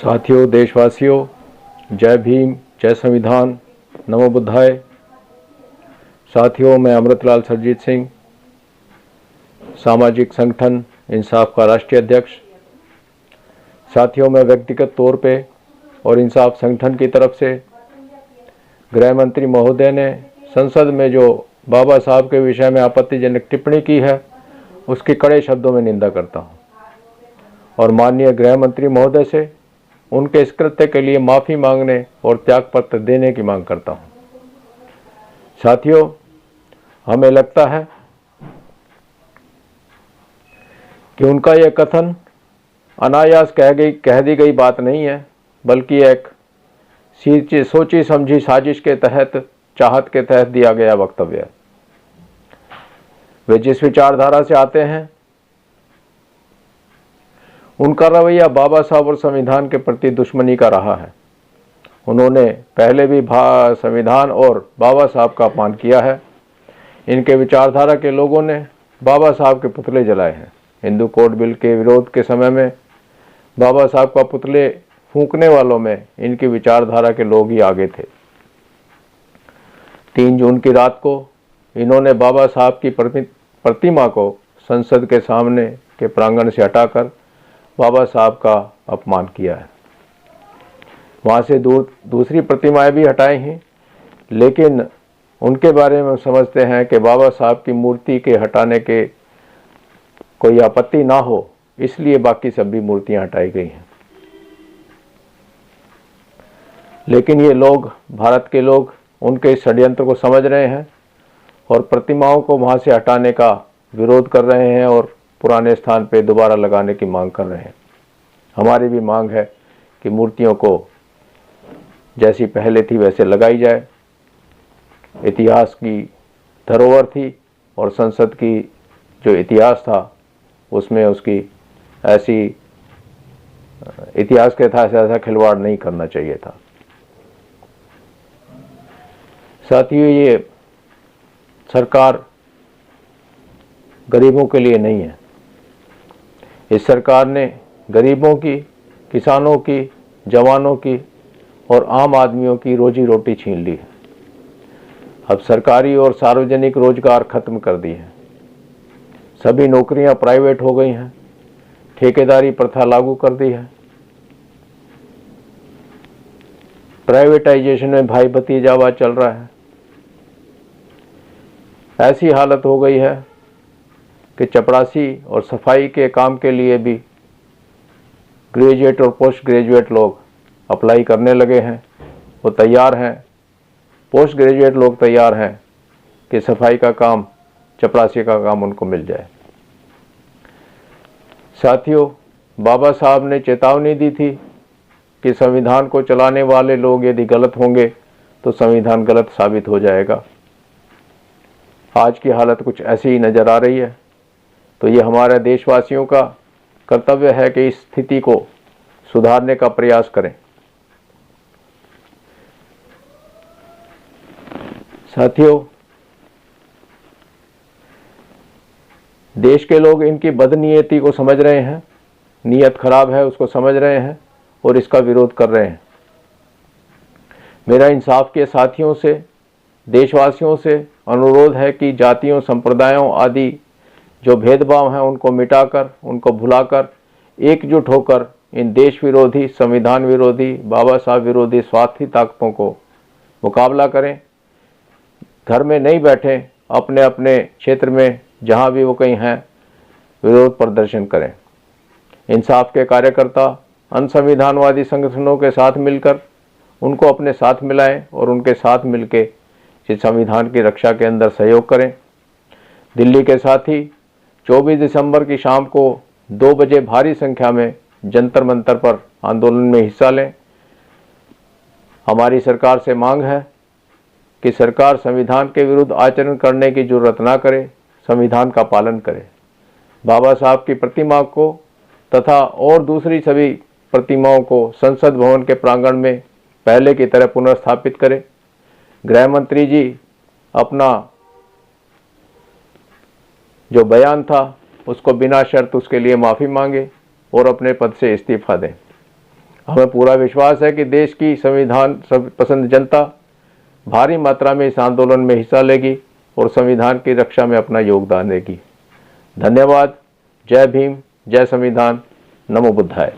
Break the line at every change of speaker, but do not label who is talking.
साथियों, देशवासियों, जय भीम, जय संविधान, नमो बुद्धाय। साथियों, मैं अमृतलाल सरजीत सिंह, सामाजिक संगठन इंसाफ का राष्ट्रीय अध्यक्ष। साथियों, मैं व्यक्तिगत तौर पे और इंसाफ संगठन की तरफ से गृह मंत्री महोदय ने संसद में जो बाबा साहब के विषय में आपत्तिजनक टिप्पणी की है, उसकी कड़े शब्दों में निंदा करता हूँ और माननीय गृह मंत्री महोदय से उनके इस कृत्य के लिए माफ़ी मांगने और त्यागपत्र देने की मांग करता हूँ। साथियों, हमें लगता है कि उनका यह कथन अनायास कह दी गई बात नहीं है, बल्कि एक सोची समझी साजिश के तहत, चाहत के तहत दिया गया वक्तव्य है। वे जिस विचारधारा से आते हैं, उनका रवैया बाबा साहब और संविधान के प्रति दुश्मनी का रहा है। उन्होंने पहले भी संविधान और बाबा साहब का अपमान किया है। इनके विचारधारा के लोगों ने बाबा साहब के पुतले जलाए हैं। हिंदू कोड बिल के विरोध के समय में बाबा साहब का पुतले फूंकने वालों में इनकी विचारधारा के लोग ही आगे थे। 3 जून की रात को इन्होंने बाबा साहब की प्रतिमा को संसद के सामने के प्रांगण से हटाकर बाबा साहब का अपमान किया है। वहाँ से दूसरी प्रतिमाएं भी हटाई हैं, लेकिन उनके बारे में समझते हैं कि बाबा साहब की मूर्ति के हटाने के कोई आपत्ति ना हो, इसलिए बाकी सभी मूर्तियां हटाई गई हैं। लेकिन ये लोग, भारत के लोग, उनके इस षड्यंत्र को समझ रहे हैं और प्रतिमाओं को वहाँ से हटाने का विरोध कर रहे हैं और पुराने स्थान पे दोबारा लगाने की मांग कर रहे हैं। हमारी भी मांग है कि मूर्तियों को जैसी पहले थी वैसे लगाई जाए। इतिहास की धरोहर थी और संसद की जो इतिहास था उसमें उसकी ऐसी इतिहास के साथ ऐसा खिलवाड़ नहीं करना चाहिए था। साथियों, ये सरकार गरीबों के लिए नहीं है। इस सरकार ने गरीबों की, किसानों की, जवानों की और आम आदमियों की रोजी रोटी छीन ली है। अब सरकारी और सार्वजनिक रोजगार खत्म कर दी है। सभी नौकरियां प्राइवेट हो गई हैं। ठेकेदारी प्रथा लागू कर दी है। प्राइवेटाइजेशन में भाई भतीजावाद चल रहा है। ऐसी हालत हो गई है कि चपरासी और सफाई के काम के लिए भी ग्रेजुएट और पोस्ट ग्रेजुएट लोग अप्लाई करने लगे हैं। वो तैयार हैं, पोस्ट ग्रेजुएट लोग तैयार हैं कि सफाई का काम, चपरासी का काम उनको मिल जाए। साथियों, बाबा साहब ने चेतावनी दी थी कि संविधान को चलाने वाले लोग यदि गलत होंगे तो संविधान गलत साबित हो जाएगा। आज की हालत कुछ ऐसी ही नजर आ रही है। तो ये हमारे देशवासियों का कर्तव्य है कि इस स्थिति को सुधारने का प्रयास करें। साथियों, देश के लोग इनकी बदनीयती को समझ रहे हैं, नीयत खराब है उसको समझ रहे हैं और इसका विरोध कर रहे हैं। मेरा इंसाफ के साथियों से, देशवासियों से अनुरोध है कि जातियों, संप्रदायों आदि जो भेदभाव हैं उनको मिटाकर, उनको भुलाकर एकजुट होकर इन देश विरोधी, संविधान विरोधी, बाबा साहब विरोधी स्वार्थी ताकतों को मुकाबला करें। घर में नहीं बैठे, अपने अपने क्षेत्र में जहां भी वो कहीं हैं, विरोध प्रदर्शन करें। इंसाफ के कार्यकर्ता अनसंविधानवादी संगठनों के साथ मिलकर उनको अपने साथ मिलाएं और उनके साथ मिलकर इस संविधान की रक्षा के अंदर सहयोग करें। दिल्ली के साथी 24 दिसंबर की शाम को 2 बजे भारी संख्या में जंतर मंतर पर आंदोलन में हिस्सा लें। हमारी सरकार से मांग है कि सरकार संविधान के विरुद्ध आचरण करने की जरूरत ना करे, संविधान का पालन करे। बाबा साहब की प्रतिमा को तथा और दूसरी सभी प्रतिमाओं को संसद भवन के प्रांगण में पहले की तरह पुनर्स्थापित करे। गृह मंत्री जी अपना जो बयान था उसको बिना शर्त उसके लिए माफ़ी मांगे और अपने पद से इस्तीफा दें। हमें पूरा विश्वास है कि देश की संविधान पसंद जनता भारी मात्रा में इस आंदोलन में हिस्सा लेगी और संविधान की रक्षा में अपना योगदान देगी। धन्यवाद। जय भीम, जय संविधान, नमो बुद्धाय।